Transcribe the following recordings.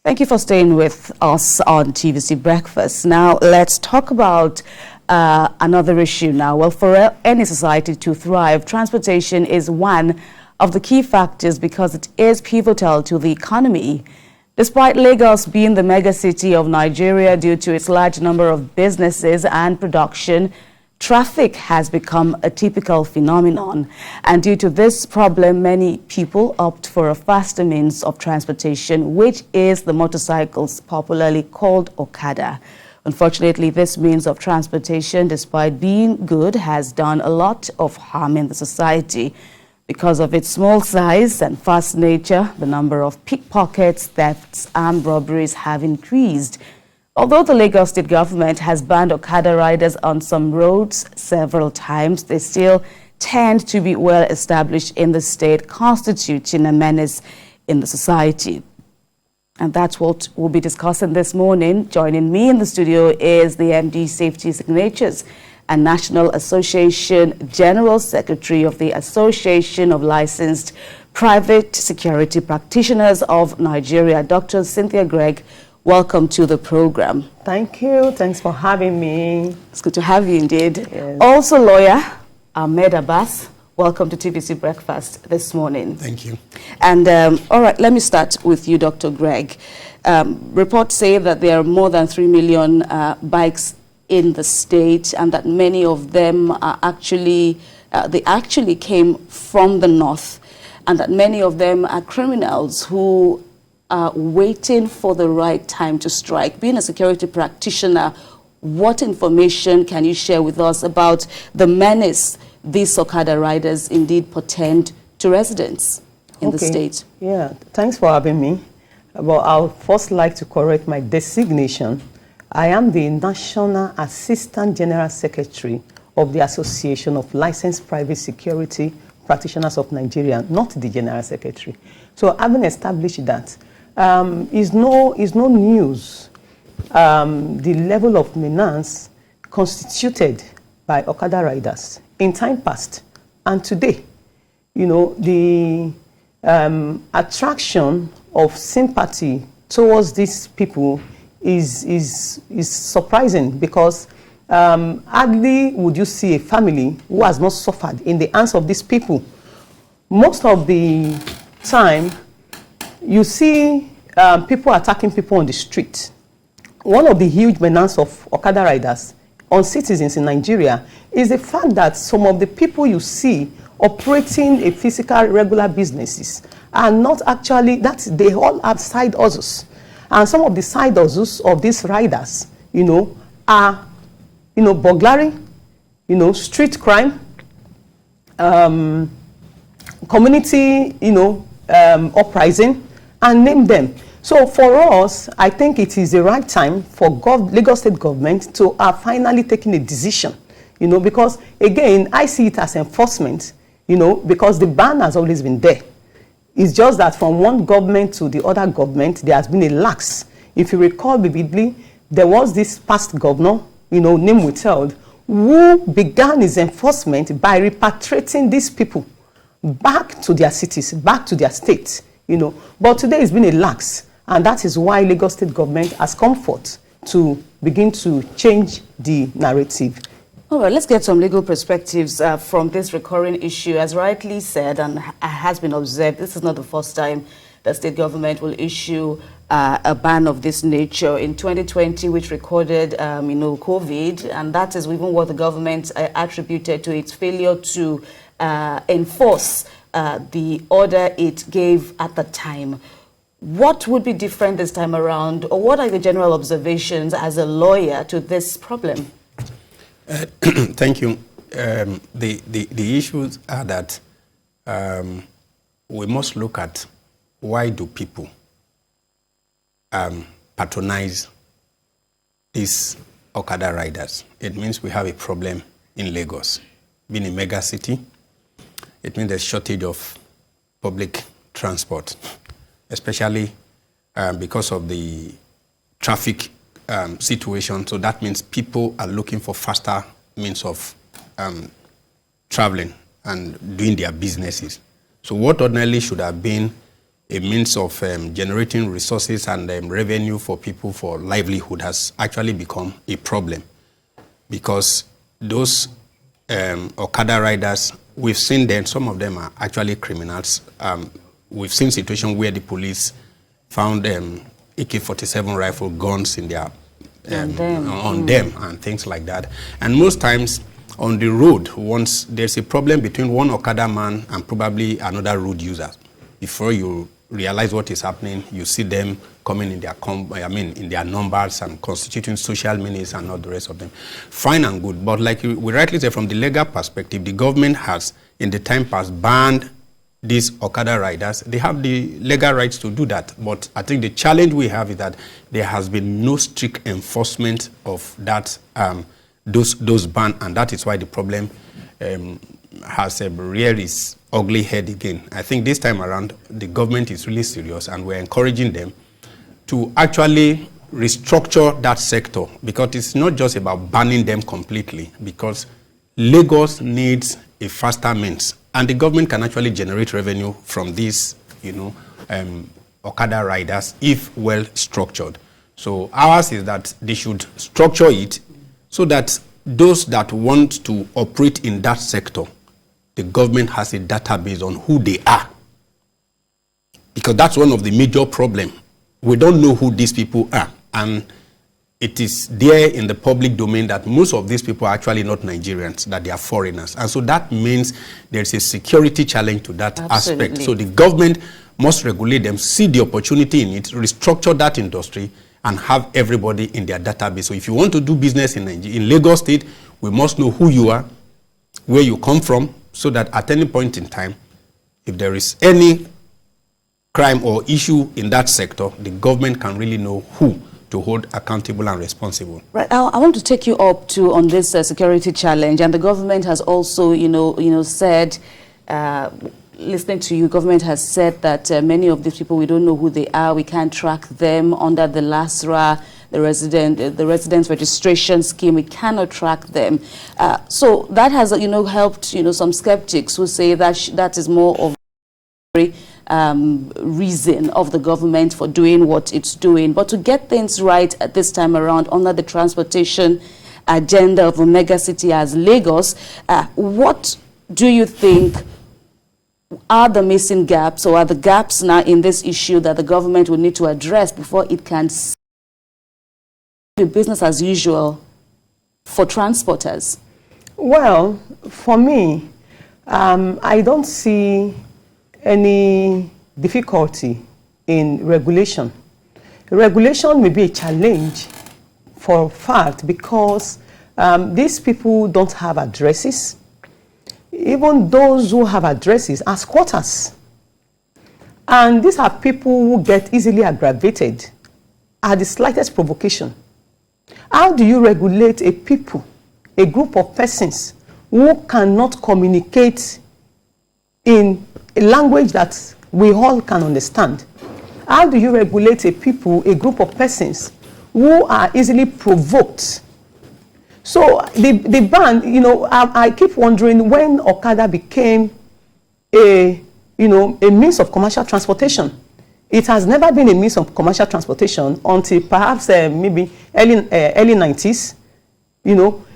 Thank you for staying with us on TVC Breakfast. Now, let's talk about another issue now. Well, for any society to thrive, transportation is one of the key factors because it is pivotal to the economy. Despite Lagos being the mega city of Nigeria due to its large number of businesses and production, traffic has become a typical phenomenon. And due to this problem, many people opt for a faster means of transportation, which is the motorcycles popularly called Okada. Unfortunately, this means of transportation, despite being good, has done a lot of harm in the society. Because of its small size and fast nature, the number of pickpockets, thefts, and robberies have increased. Although the Lagos state government has banned Okada riders on some roads several times, they still tend to be well established in the state, constituting a menace in the society. And that's what we'll be discussing this morning. Joining me in the studio is the MD Safety Signatures and National Association General Secretary of the Association of Licensed Private Security Practitioners of Nigeria, Dr. Cynthia Gregg. Welcome to the program. Thank you. Thanks for having me. It's good to have you indeed. Yes. Also lawyer Ahmed Abbas. Welcome to TVC Breakfast this morning. Thank you. And all right, let me start with you, Dr. Gregg. Reports say that there are more than 3 million bikes in the state, and that many of them are actually came from the north, and that many of them are criminals who are waiting for the right time to strike. Being a security practitioner, what information can you share with us about the menace these Okada riders indeed portend to residents in the state? Yeah, thanks for having me. Well, I'll first like to correct my designation. I am the National Assistant General Secretary of the Association of Licensed Private Security Practitioners of Nigeria, not the General Secretary. So having established that, is no news the level of menace constituted by Okada riders in time past and today. You know, the attraction of sympathy towards these people is surprising, because hardly would you see a family who has not suffered in the hands of these people. Most of the time, you see people attacking people on the street. One of the huge menace of Okada riders on citizens in Nigeria is the fact that some of the people you see operating a physical regular businesses are not actually, that they all have side hustles. And some of the side hustles of these riders, are, burglary, street crime, community, uprising, and name them. So for us, I think it is the right time for Lagos State government to finally taking a decision, because again, I see it as enforcement, because the ban has always been there. It's just that from one government to the other government, there has been a lax. If you recall vividly, there was this past governor, name withheld, who began his enforcement by repatriating these people back to their cities, back to their states, But today it's been a lax, and that is why Lagos State government has come forth to begin to change the narrative. All right, let's get some legal perspectives from this recurring issue. As rightly said and has been observed, this is not the first time that state government will issue a ban of this nature. In 2020, which recorded, COVID, and that is even what the government attributed to its failure to enforce the order it gave at the time. What would be different this time around, or what are the general observations as a lawyer to this problem? Thank you. The issues are that we must look at why do people patronize these Okada riders. It means we have a problem in Lagos. Being a mega city, it means there's shortage of public transport, especially because of the traffic situation. So that means people are looking for faster means of traveling and doing their businesses. So what ordinarily should have been a means of generating resources and revenue for people for livelihood has actually become a problem, because those Okada riders, we've seen them, some of them are actually criminals. We've seen situations where the police found AK-47 rifle guns in their on them and things like that. And most times on the road, once there's a problem between one Okada man and probably another road user, before you realize what is happening, you see them coming in their in their numbers and constituting social menace and all the rest of them. Fine and good, but like we rightly say, from the legal perspective, the government has in the time past banned these Okada riders. They have the legal rights to do that, but I think the challenge we have is that there has been no strict enforcement of that those bans, and that is why the problem has reared its ugly head again. I think this time around, the government is really serious, and we're encouraging them to actually restructure that sector, because it's not just about banning them completely, because Lagos needs a faster means, and the government can actually generate revenue from these, Okada riders if well structured. So ours is that they should structure it so that those that want to operate in that sector, the government has a database on who they are. Because that's one of the major problems. We don't know who these people are. And it is there in the public domain that most of these people are actually not Nigerians, that they are foreigners. And so that means there's a security challenge to that aspect. So the government must regulate them, see the opportunity in it, restructure that industry, and have everybody in their database. So if you want to do business in Lagos State, we must know who you are, where you come from, so that at any point in time, if there is any crime or issue in that sector, the government can really know who to hold accountable and responsible. Right. I want to take you up on this security challenge, and the government has also, said, listening to you, government has said that many of these people, we don't know who they are, we can't track them under the LASRA, the residence registration scheme, we cannot track them. So that has, helped, some skeptics who say that that is more of a reason of the government for doing what it's doing. But to get things right at this time around under the transportation agenda of a mega city as Lagos, what do you think are the missing gaps, or are the gaps now in this issue that the government will need to address before it can be business as usual for transporters? Well, for me, I don't see any difficulty in regulation. Regulation may be a challenge for a fact, because these people don't have addresses. Even those who have addresses are squatters. And these are people who get easily aggravated at the slightest provocation. How do you regulate a people, a group of persons who cannot communicate in a language that we all can understand? How do you regulate a people, a group of persons who are easily provoked? So the ban, I keep wondering when Okada became a means of commercial transportation. It has never been a means of commercial transportation until perhaps maybe early 90s.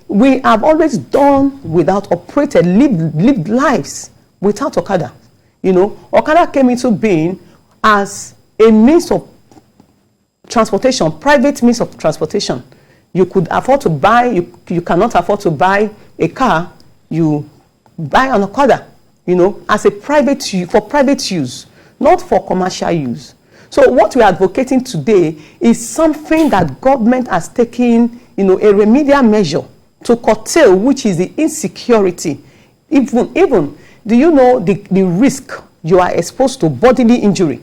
We have always done without, operated, lived lives without Okada. Okada came into being as a means of transportation, private means of transportation. You could afford to buy, you cannot afford to buy a car, you buy an Okada, as a for private use, not for commercial use. So what we are advocating today is something that government has taken, a remedial measure to curtail, which is the insecurity. Even, do you know the risk you are exposed to bodily injury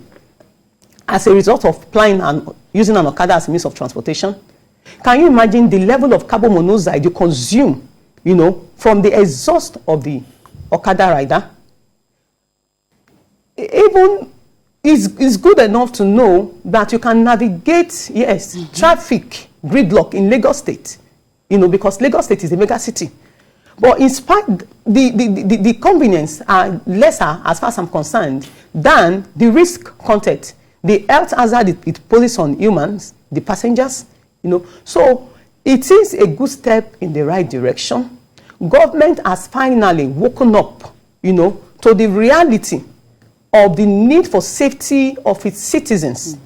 as a result of plying and using an Okada as a means of transportation? Can you imagine the level of carbon monoxide you consume, from the exhaust of the Okada rider? Even it's good enough to know that you can navigate, traffic gridlock in Lagos State, because Lagos State is a mega city. But in spite, the convenience are lesser as far as I'm concerned than the risk content, the health hazard it poses on humans, the passengers, you know. So it is a good step in the right direction. Government has finally woken up, you know, to the reality of the need for safety of its citizens.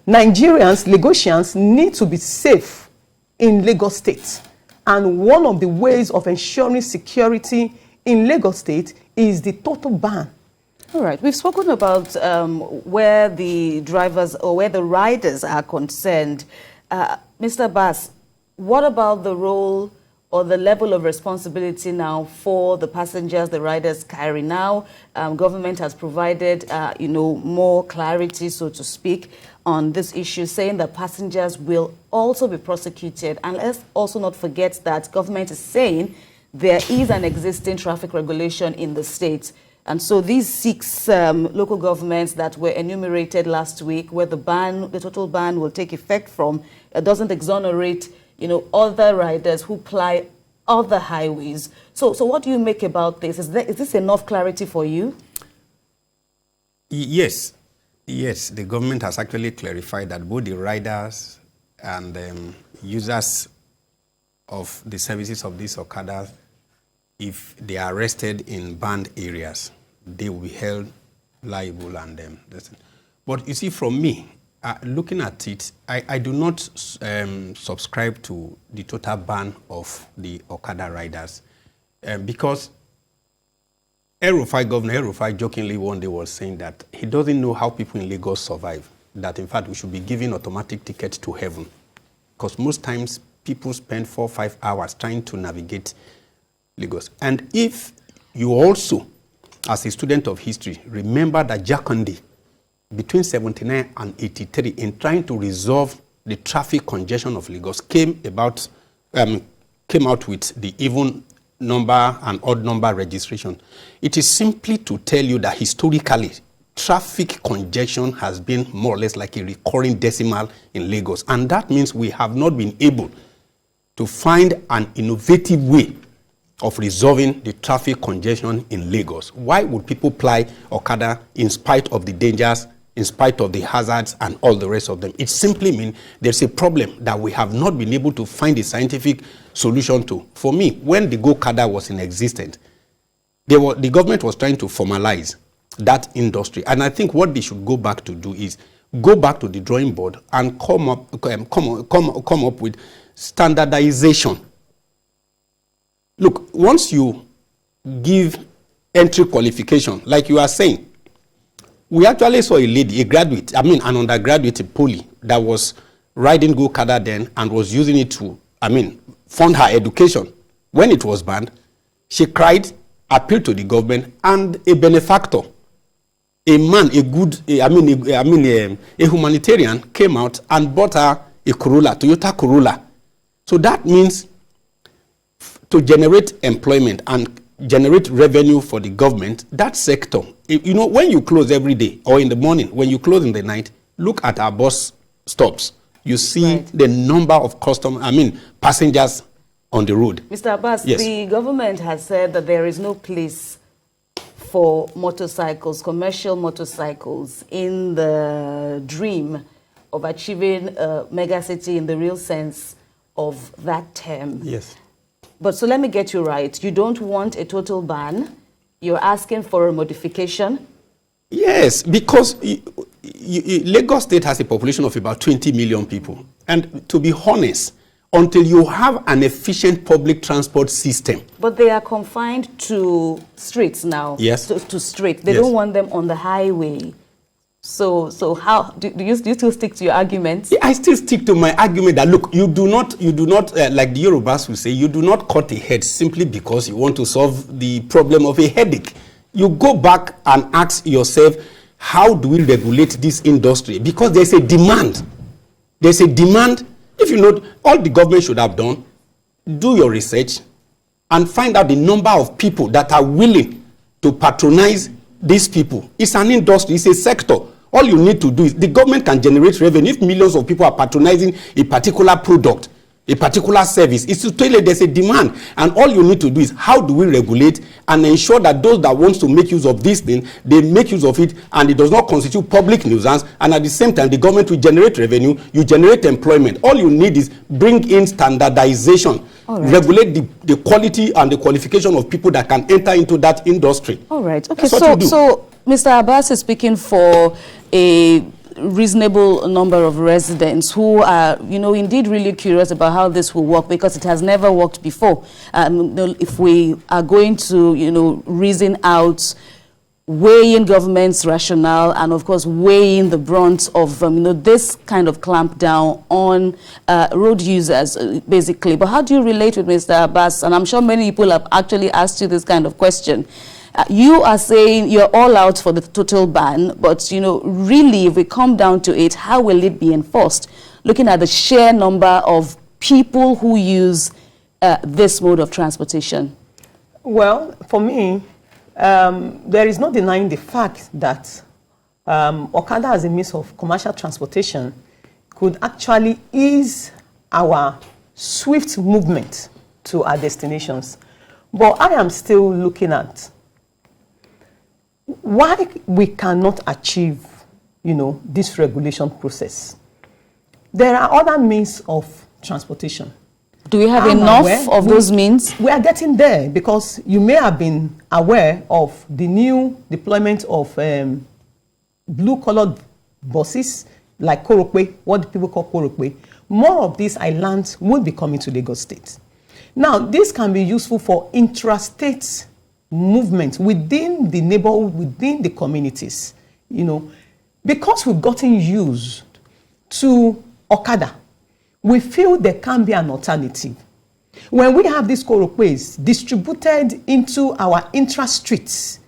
Nigerians, Lagosians need to be safe in Lagos State. And one of the ways of ensuring security in Lagos State is the total ban. All right, we've spoken about where the drivers or where the riders are concerned. Mr. Bass, what about the role or the level of responsibility now for the passengers, the riders carry now? Government has provided, you know, more clarity, so to speak, on this issue, saying that passengers will also be prosecuted. And let's also not forget that government is saying there is an existing traffic regulation in the state. And so these 6 local governments that were enumerated last week, where the total ban will take effect from, doesn't exonerate, you know, other riders who ply other highways. So what do you make about this? Is this enough clarity for you? Yes. Yes, the government has actually clarified that both the riders and users of the services of these Okadas, if they are arrested in banned areas, they will be held liable and But you see, from me, looking at it, I do not subscribe to the total ban of the Okada riders because Governor El-Rufai jokingly one day was saying that he doesn't know how people in Lagos survive, that in fact we should be giving automatic tickets to heaven because most times people spend 4 or 5 hours trying to navigate Lagos. And if you also, as a student of history, remember that Jakande, between 79 and 83, in trying to resolve the traffic congestion of Lagos, came out with the even number and odd number registration. It is simply to tell you that historically, traffic congestion has been more or less like a recurring decimal in Lagos. And that means we have not been able to find an innovative way of resolving the traffic congestion in Lagos. Why would people ply Okada in spite of the dangers, in spite of the hazards and all the rest of them? It simply means there's a problem that we have not been able to find a scientific solution to. For me, when the Okada was in existence, the government was trying to formalize that industry. And I think what they should go back to do is go back to the drawing board and come up with standardization. Look, once you give entry qualification, like you are saying, we actually saw a lady, an undergraduate in Poly that was riding Okada then and was using it to, fund her education. When it was banned, she cried, appealed to the government, and a benefactor, a man, a humanitarian came out and bought her a Corolla, Toyota Corolla. So that means to generate employment and generate revenue for the government, that sector, you know, when you close every day or in the morning, when you close in the night, look at our bus stops. You see the number of passengers on the road. Mr. Abbas, yes. The government has said that there is no place for motorcycles, commercial motorcycles, in the dream of achieving a megacity in the real sense of that term. Yes. But so let me get you right. You don't want a total ban. You're asking for a modification. Yes, because Lagos State has a population of about 20 million people. And to be honest, until you have an efficient public transport system. But they are confined to streets now. Yes. To street. They don't want them on the highway. So how do you still stick to your arguments? I still stick to my argument that, look, you do not like the Yorubas will say, you do not cut a head simply because you want to solve the problem of a headache. You go back and ask yourself, how do we regulate this industry? Because there's a demand. There's a demand. If you know, all the government should have done, do your research and find out the number of people that are willing to patronize these people. It's an industry, it's a sector. All you need to do is, the government can generate revenue. If millions of people are patronizing a particular product, a particular service. It's to tell you there's a demand, and all you need to do is how do we regulate and ensure that those that want to make use of this thing, they make use of it, and it does not constitute public nuisance, and at the same time the government will generate revenue, you generate employment. All you need is bring in standardization, regulate the quality and the qualification of people that can enter into that industry. All right. Okay. So Mr. Abbas is speaking for a reasonable number of residents who are, indeed really curious about how this will work, because it has never worked before. If we are going to, reason out, weighing government's rationale, and of course weighing the brunt of, this kind of clampdown on road users, basically. But how do you relate with Mr. Abbas? And I'm sure many people have actually asked you this kind of question. You are saying you're all out for the total ban, but, really, if we come down to it, how will it be enforced? Looking at the sheer number of people who use this mode of transportation. Well, for me, there is no denying the fact that Okada as a means of commercial transportation could actually ease our swift movement to our destinations. But I am still looking at why we cannot achieve, this regulation process. There are other means of transportation. Do we have enough of those means? We are getting there, because you may have been aware of the new deployment of blue-colored buses like Korokwe, what people call Korokwe. More of these islands will be coming to Lagos State. Now, this can be useful for intrastate movement within the neighborhood, within the communities, because we've gotten used to Okada. We feel there can be an alternative. When we have these Korokways distributed into our intra-streets,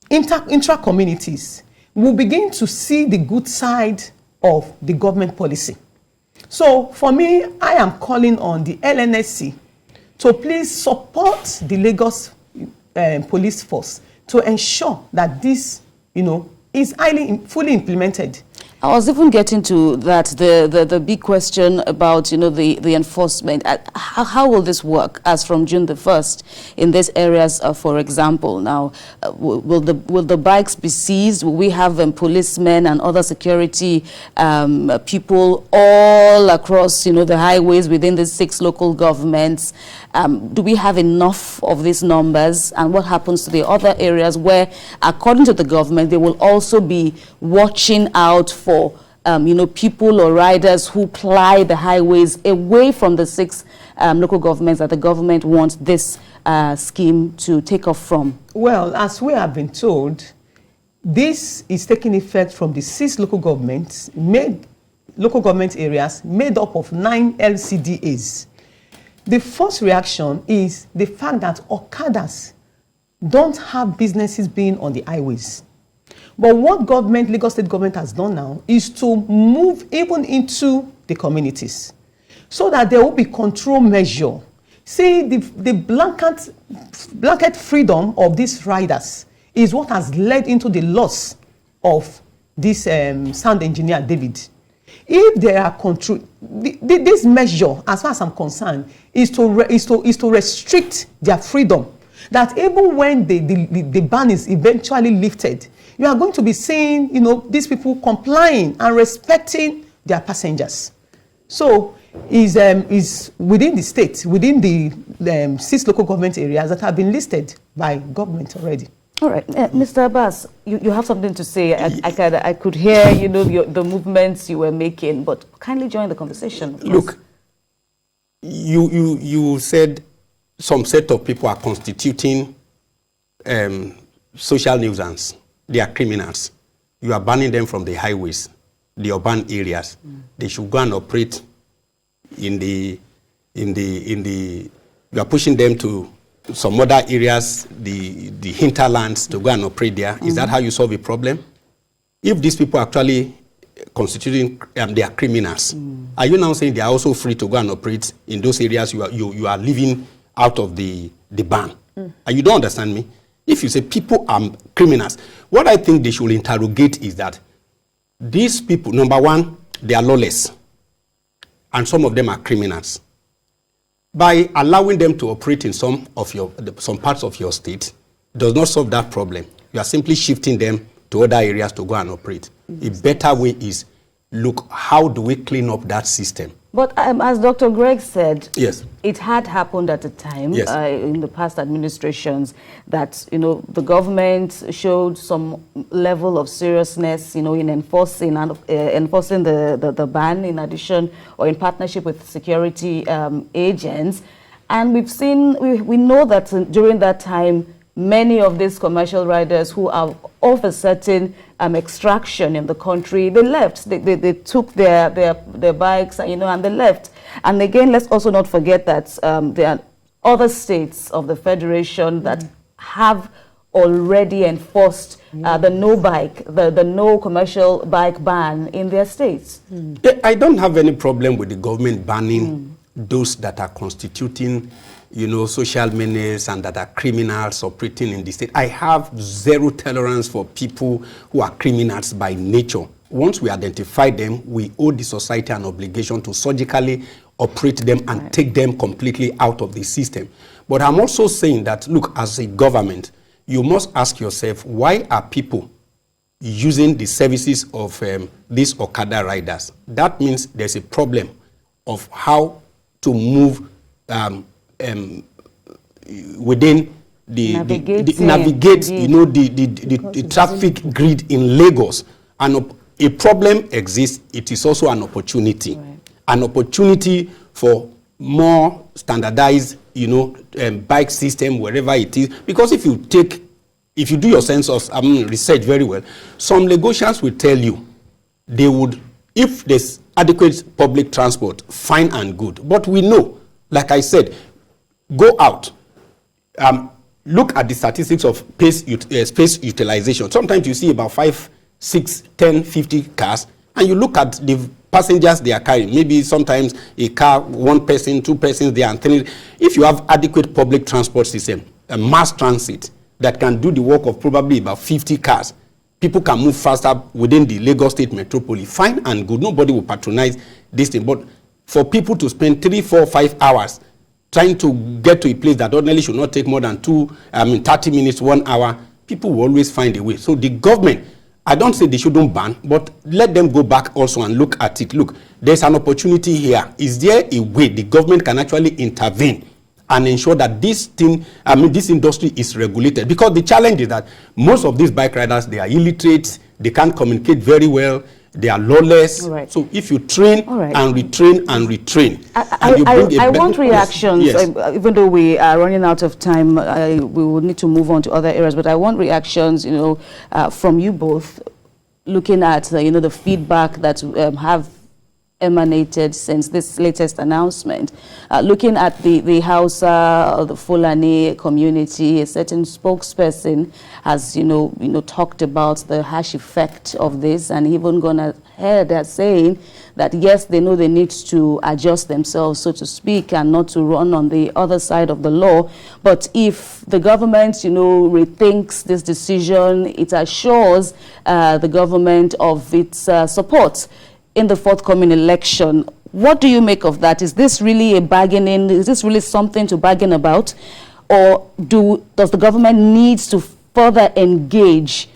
intra-communities, we'll begin to see the good side of the government policy. So for me, I am calling on the LNSC to please support the Lagos police force to ensure that this, is fully implemented. I was even getting to that, the big question about, the enforcement. How will this work as from June the 1st in these areas, for example? Now, will the bikes be seized? Will we have policemen and other security people all across, the highways within the 6 local governments? Do we have enough of these numbers? And what happens to the other areas where, according to the government, they will also be watching out for people or riders who ply the highways away from the 6 local governments that the government wants this scheme to take off from? Well, as we have been told, this is taking effect from the 6 local government areas made up of 9 LCDAs. The first reaction is the fact that Okadas don't have businesses being on the highways. But what Lagos State government has done now is to move even into the communities so that there will be control measure. See, the blanket freedom of these riders is what has led into the loss of this sound engineer, David. If there are control, this measure, as far as I'm concerned, is to restrict their freedom. That even when the ban is eventually lifted, you are going to be seeing, these people complying and respecting their passengers. So, is within the state, within the 6 local government areas that have been listed by government already. All right, Mr. Abbas, you have something to say. I could hear, the movements you were making, but kindly join the conversation. Look, you said some set of people are constituting social nuisance. They are criminals. You are banning them from the highways, the urban areas. They should go and operate you are pushing them to some other areas, the hinterlands, to go and operate there. Is that how you solve a problem? If these people are actually constituting, they are criminals, are you now saying they are also free to go and operate in those areas you are living out of the ban? You don't understand me? If you say people are criminals, what I think they should interrogate is that these people, number one, they are lawless. and some of them are criminals. By allowing them to operate in some parts of your state does not solve that problem. You are simply shifting them to other areas to go and operate. A better way is, look, how do we clean up that system? But as Dr. Greg said, yes, it had happened at a time in the past administrations that, the government showed some level of seriousness, in enforcing the ban, in addition or in partnership with security agents. And we know that during that time, many of these commercial riders who are of a certain extraction in the country, they left. They took their bikes, and they left. And again, let's also not forget that there are other states of the Federation that have already enforced the no commercial bike ban in their states. I don't have any problem with the government banning those that are constituting social menace and that are criminals operating in the state. I have zero tolerance for people who are criminals by nature. Once we identify them, we owe the society an obligation to surgically operate them and take them completely out of the system. But I'm also saying that, look, as a government, you must ask yourself, why are people using the services of these Okada riders? That means there's a problem of how to move within navigate the traffic grid in Lagos. And a problem exists. It is also an opportunity, an opportunity for more standardized, bike system wherever it is. Because if you do your census, research very well, some Lagosians will tell you they would, if there's adequate public transport, fine and good. But we know, like I said, go out, look at the statistics of space utilization. Sometimes you see about 5, 6, 10, 50 cars, and you look at the passengers they are carrying. Maybe sometimes a car, one person, two persons, they are three. If you have adequate public transport system, a mass transit that can do the work of probably about 50 cars, people can move faster within the Lagos State metropolis. Fine and good. Nobody will patronize this thing. But for people to spend 3, 4, 5 hours trying to get to a place that ordinarily should not take more than 30 minutes, 1 hour, people will always find a way. So the government, I don't say they shouldn't ban, but let them go back also and look at it. Look, there's an opportunity here. Is there a way the government can actually intervene and ensure that this industry is regulated? Because the challenge is that most of these bike riders, they are illiterate, they can't communicate very well, they are lawless. Right. So if you train and retrain and retrain, I want reactions. Yes. Even though we are running out of time, we will need to move on to other areas. But I want reactions, from you both, looking at the feedback that have emanated since this latest announcement. Looking at the Hausa or the Fulani community, a certain spokesperson has, talked about the harsh effect of this, and even gone ahead at saying that yes, they know they need to adjust themselves, so to speak, and not to run on the other side of the law. But if the government, rethinks this decision, it assures the government of its support in the forthcoming election. What do you make of that? Is this really a bargaining? Is this really something to bargain about? Or does the government needs to further engage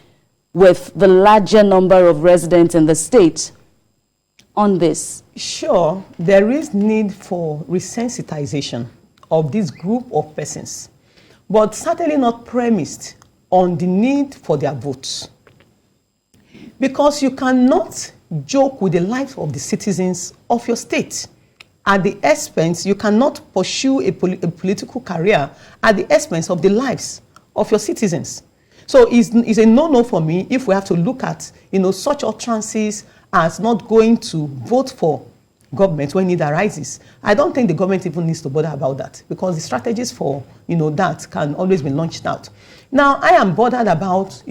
with the larger number of residents in the state on this? Sure, there is need for resensitization of this group of persons, but certainly not premised on the need for their votes. Because you cannot joke with the life of the citizens of your state at the expense. You cannot pursue a political career at the expense of the lives of your citizens. So it's a no-no for me if we have to look at such utterances as not going to vote for government when need arises. I don't think the government even needs to bother about that, because the strategies for that can always be launched out. Now, I am bothered about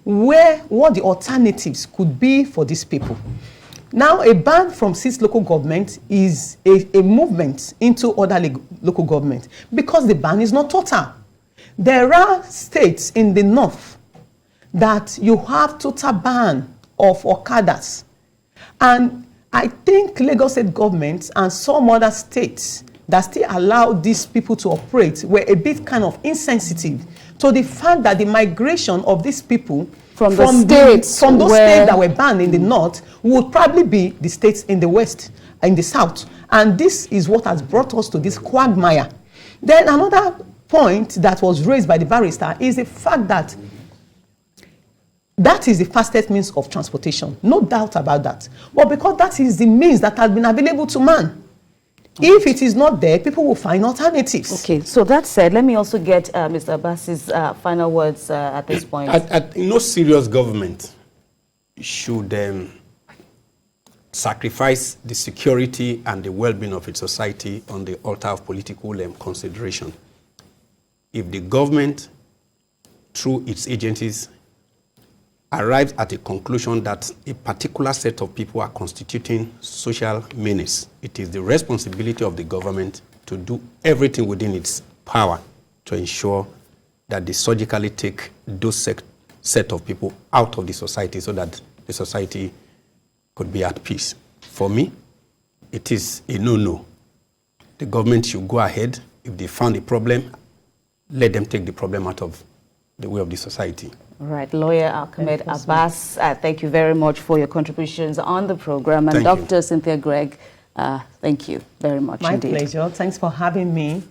what the alternatives could be for these people. Now, a ban from 6 local government is a movement into other local government, because the ban is not total. There are states in the north that you have total ban of Okadas. And I think Lagos State government and some other states that still allow these people to operate were a bit kind of insensitive to the fact that the migration of these people from those states that were banned in the north would probably be the states in the west, in the south. And this is what has brought us to this quagmire. Then another point that was raised by the barrister is the fact that that is the fastest means of transportation. No doubt about that. But because that is the means that has been available to man. If it is not there, people will find alternatives. Okay, so that said, let me also get Mr. Abbas's final words at this point. No serious government should sacrifice the security and the well-being of its society on the altar of political consideration. If the government, through its agencies, arrives at a conclusion that a particular set of people are constituting social menace, it is the responsibility of the government to do everything within its power to ensure that they surgically take those set of people out of the society so that the society could be at peace. For me, it is a no-no. The government should go ahead. If they found a problem, let them take the problem out of the way of the society. All right, Lawyer Ahmed Abbas, thank you very much for your contributions on the program. And Thank you. Dr. Cynthia Gregg, thank you very much My indeed. pleasure. Thanks for having me.